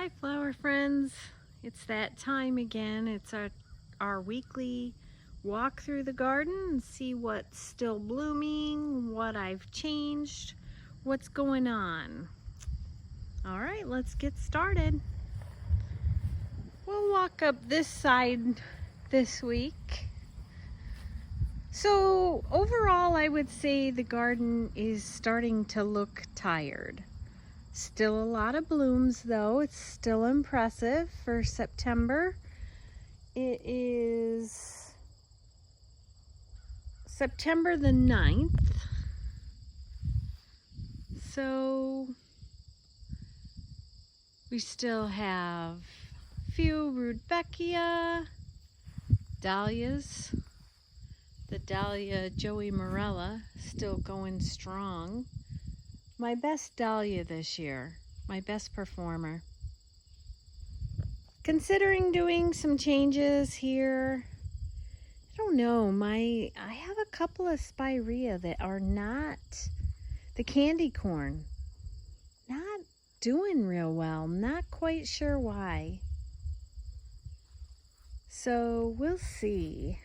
Hi flower friends, it's that time again. It's our weekly walk through the garden and see what's still blooming, what I've changed, what's going on. All right, let's get started. We'll walk up this side this week. So overall, I would say the garden is starting to look tired. Still a lot of blooms though. It's still impressive for September. It is September the 9th. So we still have a few rudbeckia, dahlias. The dahlia Joey Morella still going strong. My best dahlia this year, my best performer. Considering doing some changes here, I don't know, I have a couple of spirea that are not, the candy corn, not doing real well. Not quite sure why. So we'll see.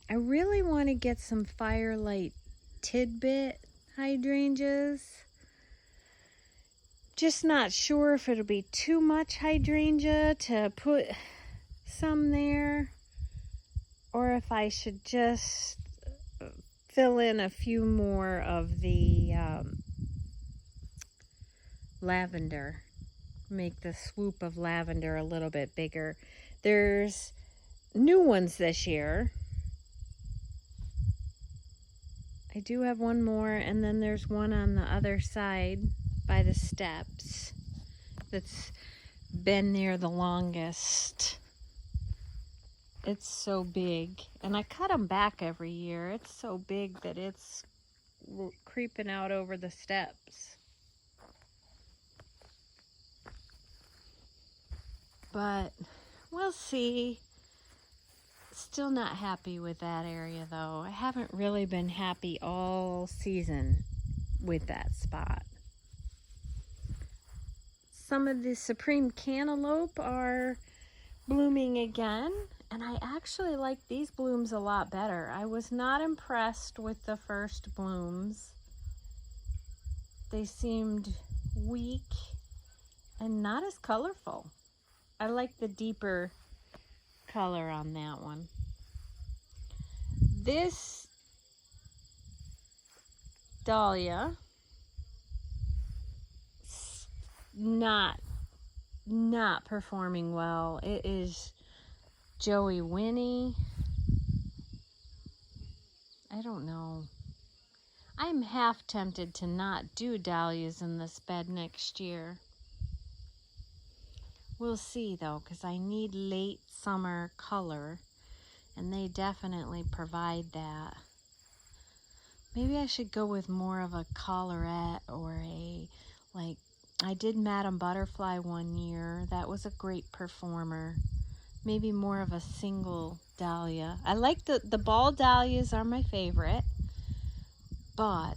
I really want to get some Firelight Tidbit hydrangeas. Just not sure if it'll be too much hydrangea to put some there, or if I should just fill in a few more of the lavender, make the swoop of lavender a little bit bigger. There's new ones this year. I do have one more, and then there's one on the other side by the steps that's been there the longest. It's so big, and I cut them back every year. It's so big that it's creeping out over the steps. But we'll see. Still not happy with that area though. I haven't really been happy all season with that spot. Some of the supreme cantaloupe are blooming again, and I actually like these blooms a lot better. I was not impressed with the first blooms. They seemed weak and not as colorful. I like the deeper color on that one. This dahlia, not performing well. It is Joey Winnie. I don't know. I'm half tempted to not do dahlias in this bed next year. We'll see though, because I need late summer color, and they definitely provide that. Maybe I should go with more of a collarette, or a, like, I did Madame Butterfly one year. That was a great performer. Maybe more of a single dahlia. I like the ball dahlias are my favorite, but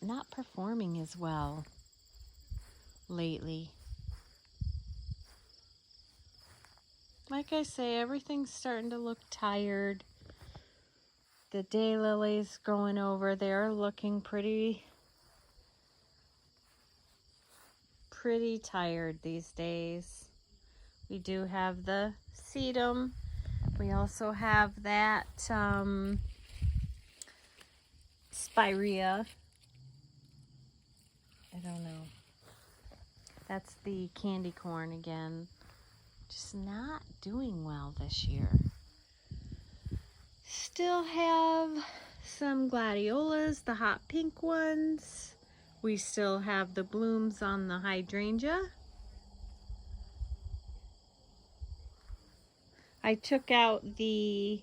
not performing as well lately. Like I say, everything's starting to look tired. The daylilies growing over there looking pretty tired these days. We do have the sedum. We also have that spirea. I don't know. That's the candy corn again. Just not doing well this year. Still have some gladiolas, the hot pink ones. We still have the blooms on the hydrangea. I took out the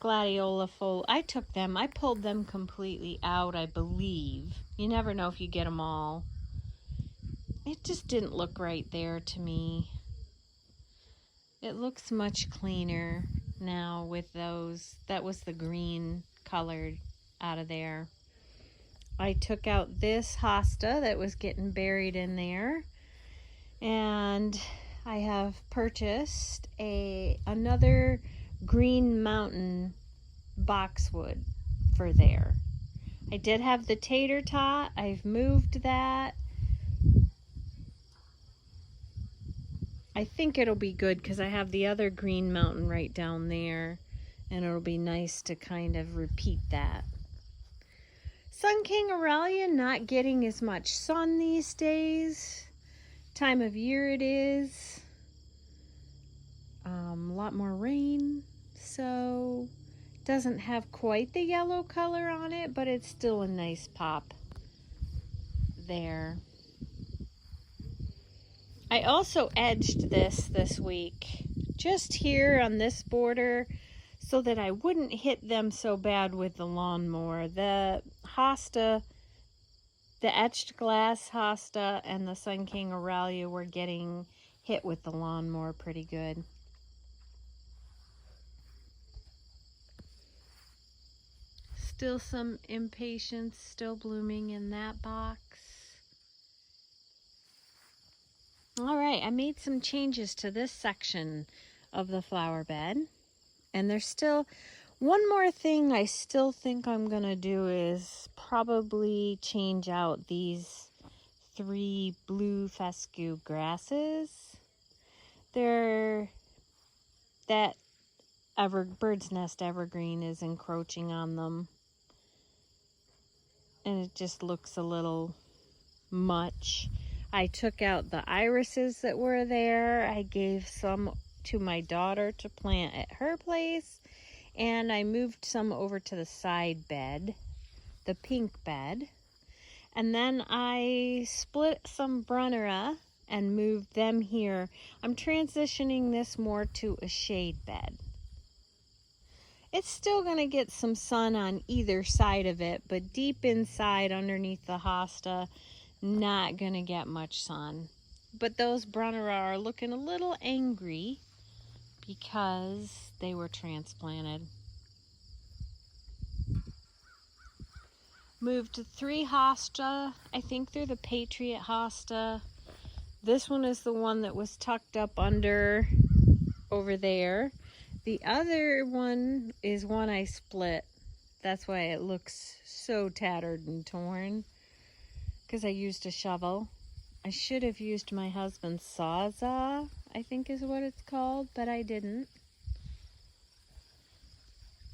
gladiola full. I pulled them completely out, I believe. You never know if you get them all. It just didn't look right there to me. It looks much cleaner now with those. That was the green colored out of there. I took out this hosta that was getting buried in there, and I have purchased another Green Mountain boxwood for there. I did have the tater tot. I've moved that. I think it'll be good because I have the other Green Mountain right down there, and it'll be nice to kind of repeat that. Sun King Aurelia not getting as much sun these days. Time of year it is. A lot more rain, so doesn't have quite the yellow color on it, but it's still a nice pop there. I also edged this week, just here on this border, so that I wouldn't hit them so bad with the lawnmower. The hosta, the etched glass hosta, and the Sun King Aurelia were getting hit with the lawnmower pretty good. Still some impatiens still blooming in that box. All right, I made some changes to this section of the flower bed, and there's still one more thing I still think I'm gonna do is probably change out these 3 blue fescue grasses. That bird's nest evergreen is encroaching on them, and it just looks a little much. I took out the irises that were there. I gave some to my daughter to plant at her place, and I moved some over to the side bed, the pink bed, and then I split some Brunnera and moved them here. I'm transitioning this more to a shade bed. It's still going to get some sun on either side of it, but deep inside underneath the hosta, not going to get much sun. But those Brunnera are looking a little angry because they were transplanted. Moved to 3 hosta. I think they're the Patriot hosta. This one is the one that was tucked up under over there. The other one is one I split. That's why it looks so tattered and torn, because I used a shovel. I should have used my husband's Sawzall, I think is what it's called, but I didn't.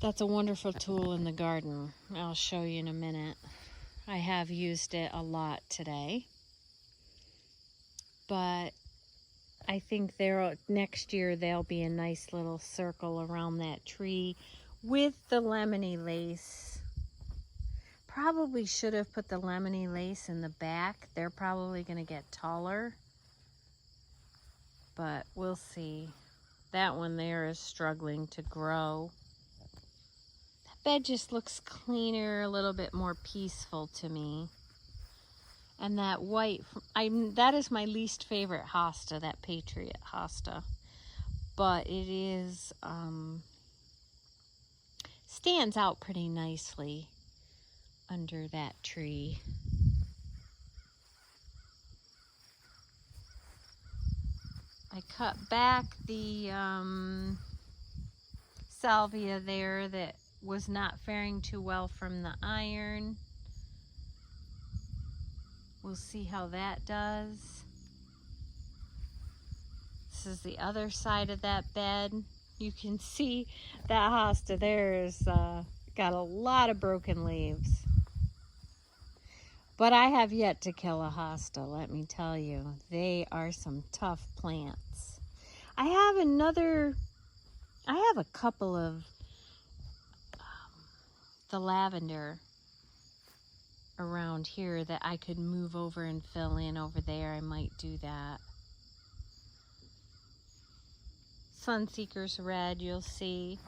That's a wonderful tool in the garden. I'll show you in a minute. I have used it a lot today. But I think next year there'll be a nice little circle around that tree with the lemony lace. Probably should have put the lemony lace in the back. They're probably going to get taller, but we'll see. That one there is struggling to grow. That bed just looks cleaner, a little bit more peaceful to me. And that white, that is my least favorite hosta, that Patriot hosta. But it is, stands out pretty nicely under that tree. I cut back the salvia there that was not faring too well from the iron. We'll see how that does. This is the other side of that bed. You can see that hosta there is got a lot of broken leaves. But I have yet to kill a hosta, let me tell you. They are some tough plants. I have a couple of the lavender around here that I could move over and fill in over there. I might do that. Sunseeker's red, you'll see.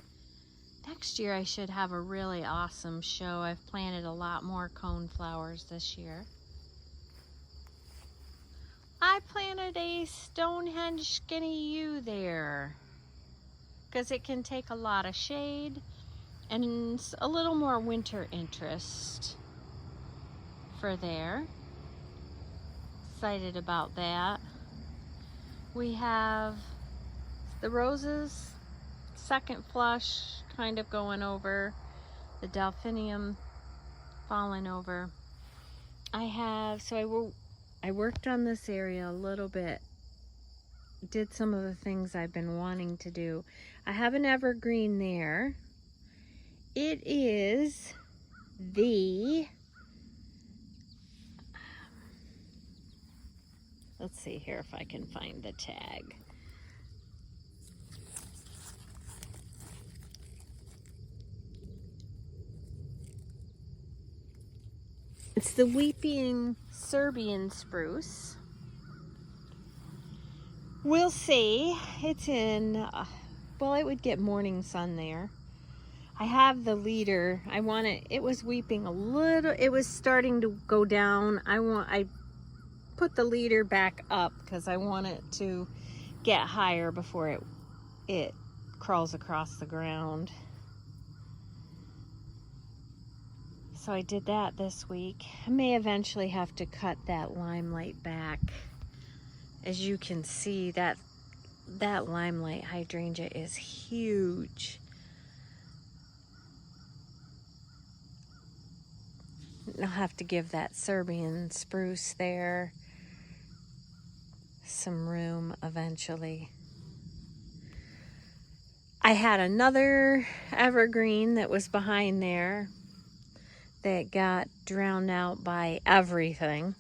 Next year I should have a really awesome show. I've planted a lot more coneflowers this year. I planted a Stonehenge skinny yew there because it can take a lot of shade and a little more winter interest. for there. Excited about that. We have the roses, second flush kind of going over, the delphinium falling over. I worked on this area a little bit, did some of the things I've been wanting to do. I have an evergreen there. It is let's see here if I can find the tag. It's the weeping Serbian spruce. We'll see. It's in, well, it would get morning sun there. I have the leader. It was weeping a little, it was starting to go down. I put the leader back up because I want it to get higher before it crawls across the ground. So I did that this week. I may eventually have to cut that limelight back. As you can see, that limelight hydrangea is huge. I'll have to give that Serbian spruce there some room eventually. I had another evergreen that was behind there that got drowned out by everything.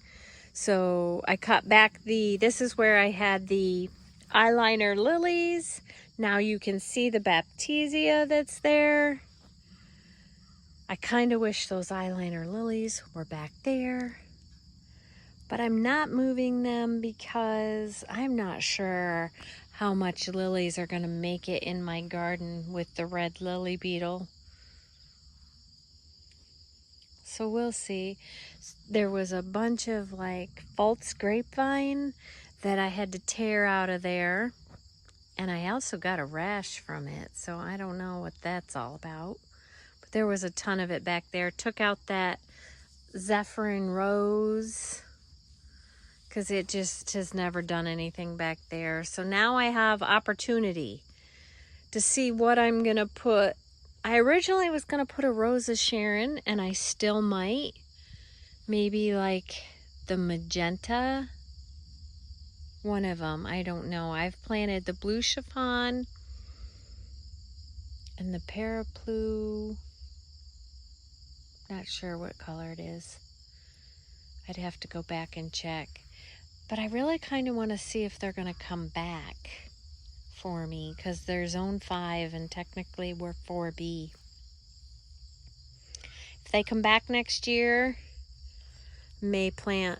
So I cut back this is where I had the eyeliner lilies. Now you can see the baptisia that's there. I kind of wish those eyeliner lilies were back there, but I'm not moving them because I'm not sure how much lilies are going to make it in my garden with the red lily beetle. So we'll see. There was a bunch of like false grapevine that I had to tear out of there. And I also got a rash from it. So I don't know what that's all about. But there was a ton of it back there. Took out that Zephyrin rose because it just has never done anything back there. So now I have opportunity to see what I'm going to put. I originally was going to put a Rose of Sharon, and I still might. Maybe like the magenta. One of them. I don't know. I've planted the blue chiffon and the paraplu. Not sure what color it is. I'd have to go back and check. But I really kind of want to see if they're going to come back for me, because they're zone 5 and technically we're 4B. If they come back next year, may plant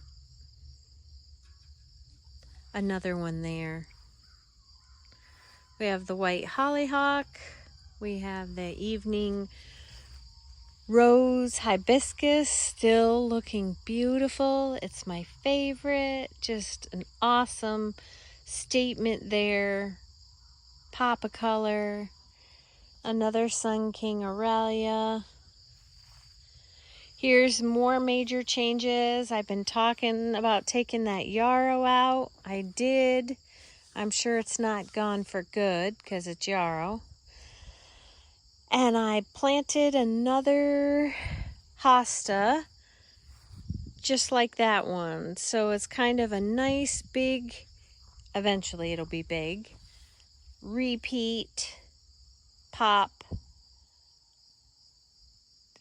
another one there. We have the white hollyhock. We have the evening rose hibiscus, still looking beautiful. It's my favorite. Just an awesome statement there. Pop of color. Another Sun King Aurelia. Here's more major changes. I've been talking about taking that yarrow out. I did. I'm sure it's not gone for good because it's yarrow. And I planted another hosta just like that one. So it's kind of a nice big, eventually it'll be big, repeat pop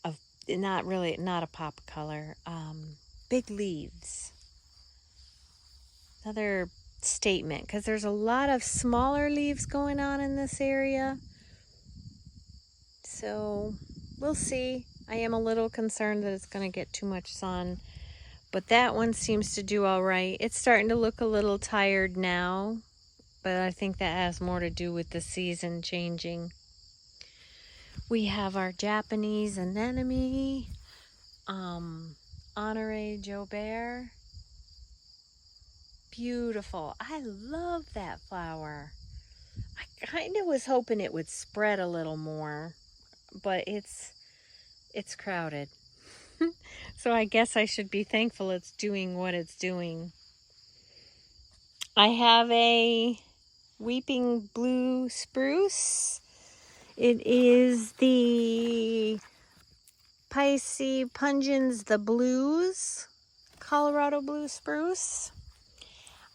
of, not a pop color, big leaves. Another statement, because there's a lot of smaller leaves going on in this area. So we'll see. I am a little concerned that it's going to get too much sun, but that one seems to do all right. It's starting to look a little tired now, but I think that has more to do with the season changing. We have our Japanese anemone, Honoré Jobert. Beautiful. I love that flower. I kind of was hoping it would spread a little more, but it's crowded. So I guess I should be thankful it's doing what it's doing. I have a weeping blue spruce. It is the Pisces pungens the blues, Colorado blue spruce.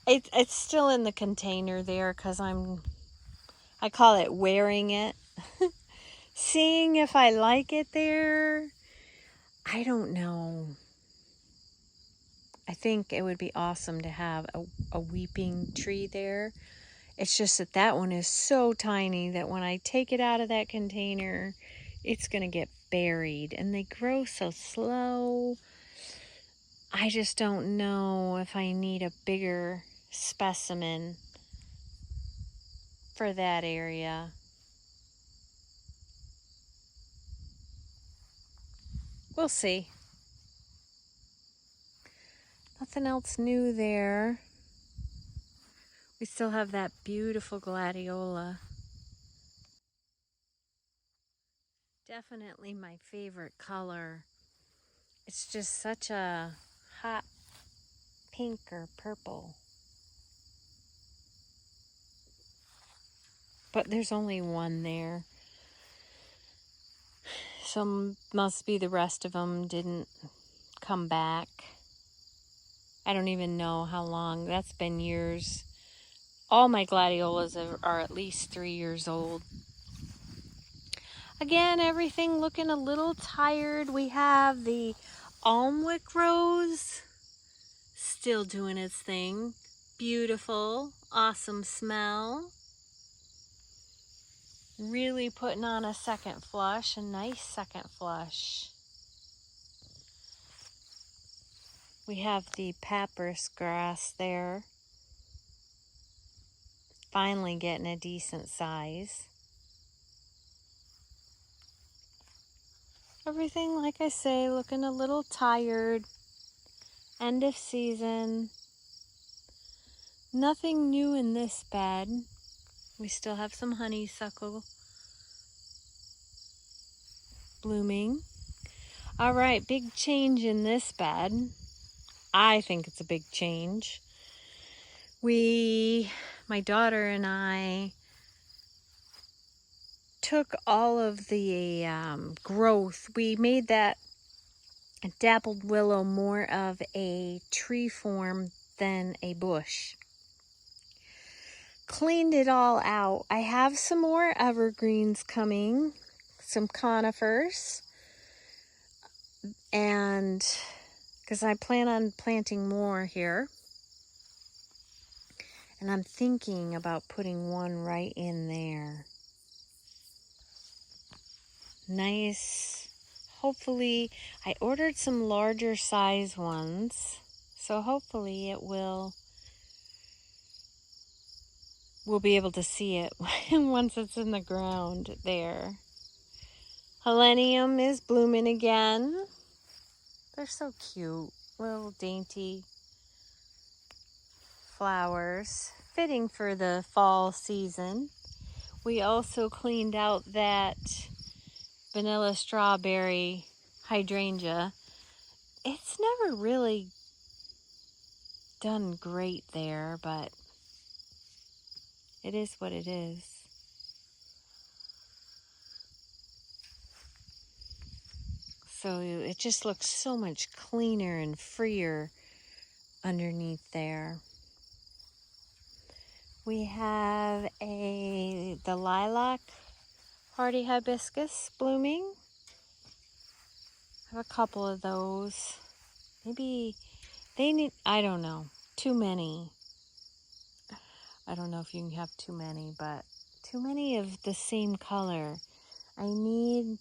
It's still in the container there because I call it wearing it. Seeing if I like it there. I don't know. I think it would be awesome to have a weeping tree there. It's just that that one is so tiny that when I take it out of that container, it's going to get buried. And they grow so slow. I just don't know if I need a bigger specimen for that area. We'll see. Nothing else new there. We still have that beautiful gladiola. Definitely my favorite color. It's just such a hot pink or purple. But there's only one there. So must be the rest of them didn't come back. I don't even know how long. That's been years. All my gladiolas are at least 3 years old. Again, everything looking a little tired. We have the Almwick rose still doing its thing. Beautiful, awesome smell. Really putting on a second flush, a nice second flush. We have the papyrus grass there. Finally getting a decent size. Everything, like I say, looking a little tired. End of season. Nothing new in this bed. We still have some honeysuckle blooming. All right, big change in this bed. I think it's a big change. My daughter and I took all of the growth. We made that dappled willow more of a tree form than a bush. Cleaned it all out. I have some more evergreens coming, some conifers, and because I plan on planting more here. And I'm thinking about putting one right in there. Nice. Hopefully, I ordered some larger size ones. So hopefully we'll be able to see it once it's in the ground there. Helenium is blooming again. They're so cute. Little dainty flowers. Fitting for the fall season. We also cleaned out that vanilla strawberry hydrangea. It's never really done great there, but it is what it is. So it just looks so much cleaner and freer underneath there. We have the lilac hardy hibiscus blooming. I have a couple of those. Maybe they need, I don't know, too many. I don't know if you can have too many, but too many of the same color. I need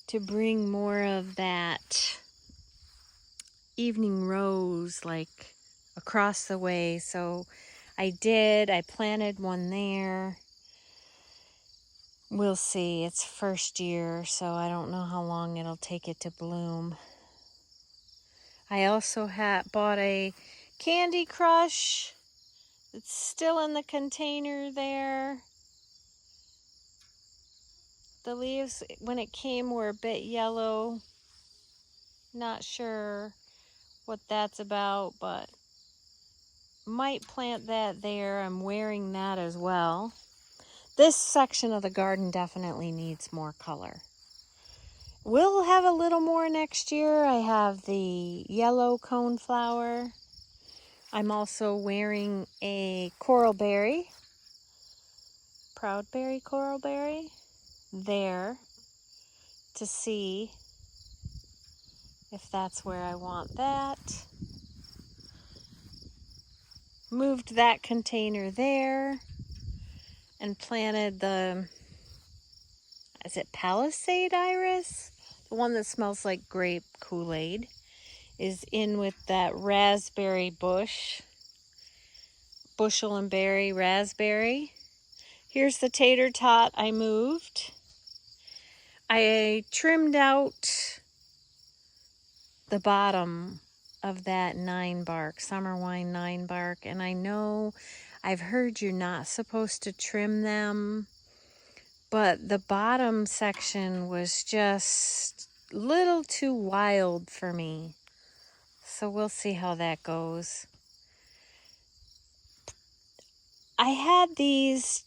to bring more of that evening rose like across the way. So I planted one there. We'll see. It's first year, so I don't know how long it'll take it to bloom. I also bought a Candy Crush. It's still in the container there. The leaves, when it came, were a bit yellow. Not sure what that's about, but might plant that there. I'm wearing that as well. This section of the garden definitely needs more color. We'll have a little more next year. I have the yellow coneflower. I'm also wearing a coralberry, proudberry coralberry, there to see if that's where I want that. Moved that container there and planted the, is it Palisade Iris? The one that smells like grape Kool-Aid is in with that raspberry bush. Bushel and berry raspberry. Here's the tater tot I moved. I trimmed out the bottom of that 9 bark, summer wine 9 bark, and I know I've heard you're not supposed to trim them, but the bottom section was just a little too wild for me. So we'll see how that goes. I had these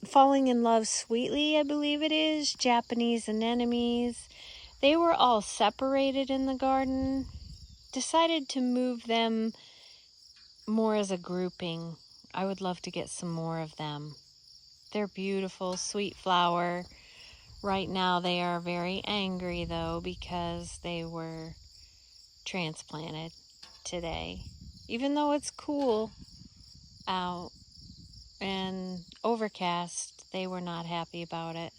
Falling in Love Sweetly, I believe it is, Japanese anemones. They were all separated in the garden. Decided to move them more as a grouping. I would love to get some more of them. They're beautiful, sweet flower. Right now they are very angry though because they were transplanted today. Even though it's cool out and overcast, they were not happy about it.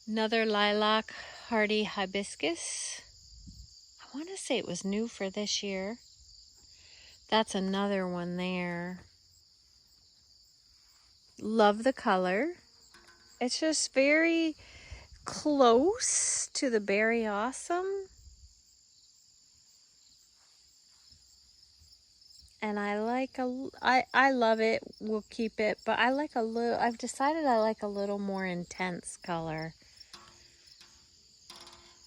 Another lilac hardy hibiscus. I want to say it was new for this year. That's another one there. Love the color. It's just very close to the Berry Awesome. And I like I love it. We'll keep it, but I like a little, I've decided I like a little more intense color.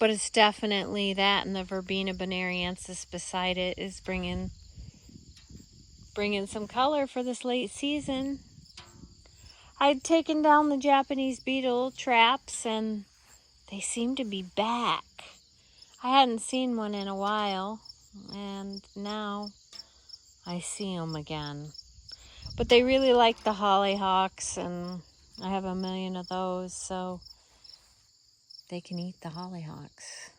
But it's definitely that, and the Verbena bonariensis beside it is bringing some color for this late season. I'd taken down the Japanese beetle traps and they seem to be back. I hadn't seen one in a while, and now I see them again. But they really like the hollyhocks, and I have a million of those, so they can eat the hollyhocks.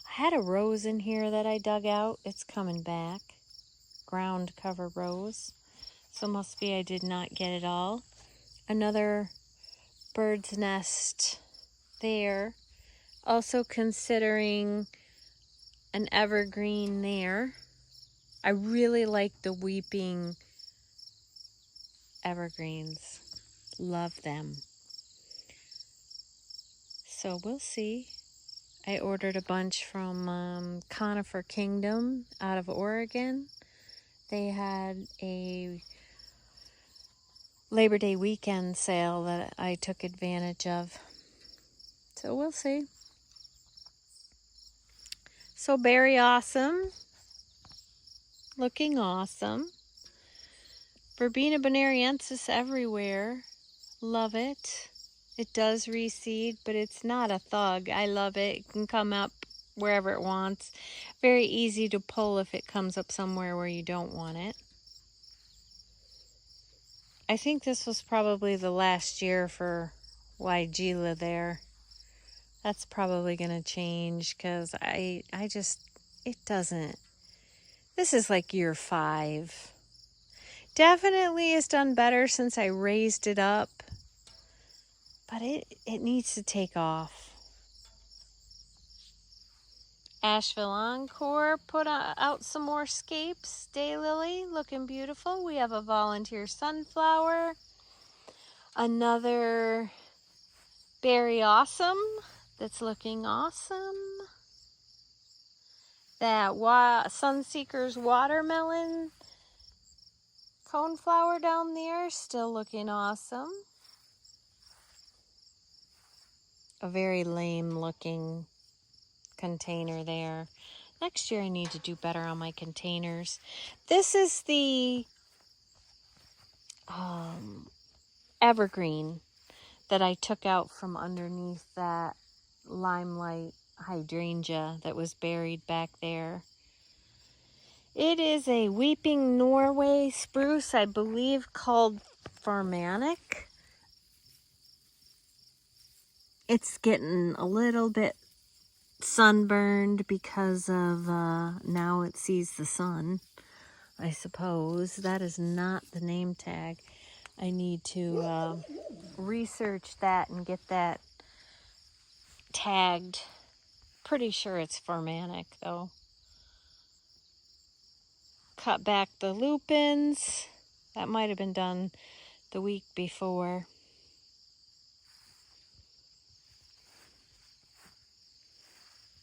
I had a rose in here that I dug out. It's coming back. Ground cover rose. So must be I did not get it all. Another bird's nest there. Also considering an evergreen there. I really like the weeping evergreens. Love them. So we'll see. I ordered a bunch from Conifer Kingdom out of Oregon. They had a Labor Day weekend sale that I took advantage of. So we'll see. So Berry Awesome. Looking awesome. Verbena bonariensis everywhere. Love it. It does reseed, but it's not a thug. I love it. It can come up wherever it wants. Very easy to pull if it comes up somewhere where you don't want it. I think this was probably the last year for Weigela there. That's probably going to change because I just, it doesn't. This is like year 5. Definitely has done better since I raised it up, but it needs to take off. Asheville Encore put out some more scapes. Daylily looking beautiful. We have a volunteer sunflower. Another Berry Awesome that's looking awesome. That Sunseeker's watermelon coneflower down there, still looking awesome. a very lame looking container there. Next year I need to do better on my containers. This is the evergreen that I took out from underneath that limelight hydrangea that was buried back there. It is a weeping Norway spruce, I believe called Farmanic. It's getting a little bit sunburned because of now it sees the sun, I suppose. That is not the name tag. I need to research that and get that tagged. Pretty sure it's Farmanic though. Cut back the lupins. That might have been done the week before.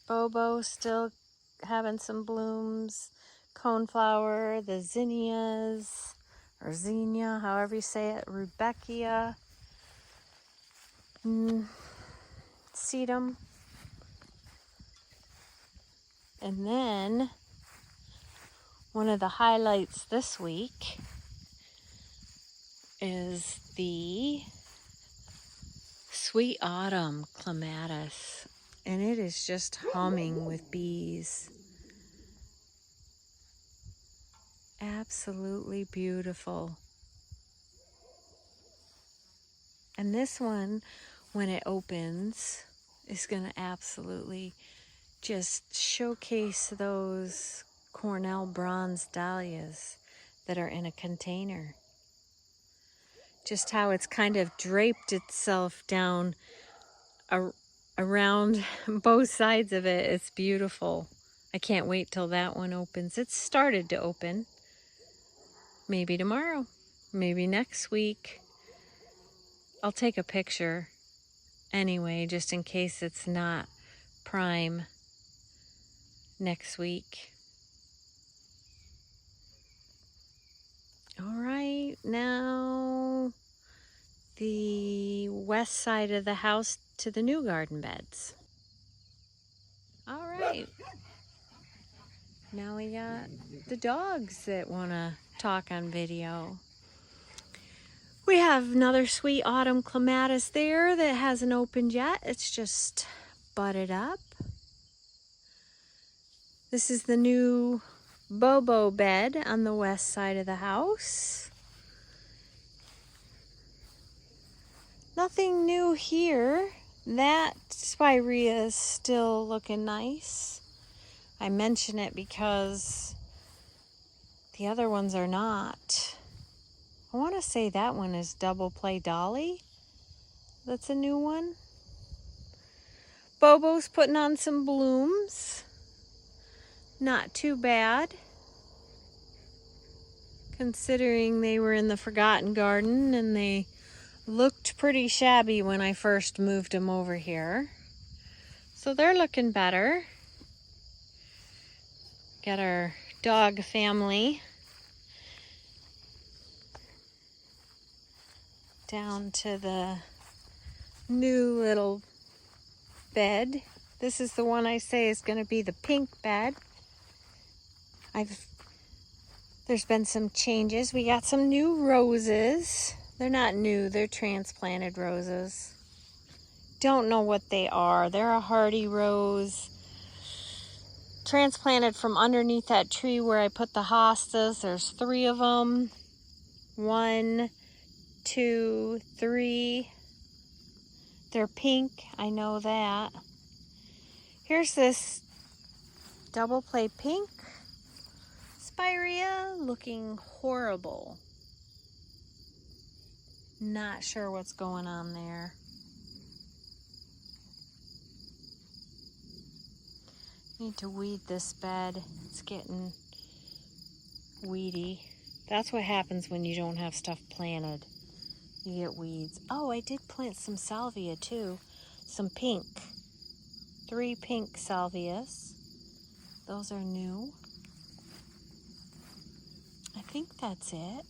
Bobo still having some blooms. Coneflower, the zinnias, or zinnia, however you say it, rudbeckia, sedum. And then one of the highlights this week is the Sweet Autumn Clematis. And it is just humming with bees. Absolutely beautiful. And this one, when it opens, is going to absolutely just showcase those Cornell bronze dahlias that are in a container. Just how it's kind of draped itself down around both sides of it. It's beautiful. I can't wait till that one opens. It's started to open. Maybe tomorrow, maybe next week. I'll take a picture anyway, just in case it's not prime next week. All right, now the west side of the house to the new garden beds. All right, now we got the dogs that want to talk on video. We have another Sweet Autumn Clematis there that hasn't opened yet. It's just budded up. This is the new Bobo bed on the west side of the house. Nothing new here. That spirea is still looking nice. I mention it because the other ones are not. I want to say that one is Double Play Dolly. That's a new one. Bobo's putting on some blooms. Not too bad, considering they were in the forgotten garden and they looked pretty shabby when I first moved them over here. So they're looking better. Got our dog family down to the new little bed. This is the one I say is going to be the pink bed. There's been some changes. We got some new roses. They're not new, they're transplanted roses. Don't know what they are. They're a hardy rose. Transplanted from underneath that tree where I put the hostas. There's 3 of them. 1, 2, 3. They're pink, I know that. Here's this Double Play Pink spirea looking horrible. Not sure what's going on there. Need to weed this bed. It's getting weedy. That's what happens when you don't have stuff planted. You get weeds. Oh, I did plant some salvia too. Some pink. 3 pink salvias. Those are new. I think that's it.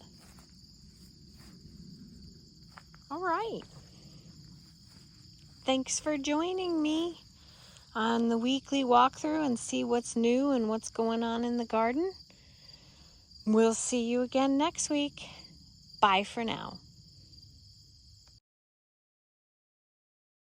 All right. Thanks for joining me on the weekly walkthrough and see what's new and what's going on in the garden. We'll see you again next week. Bye for now.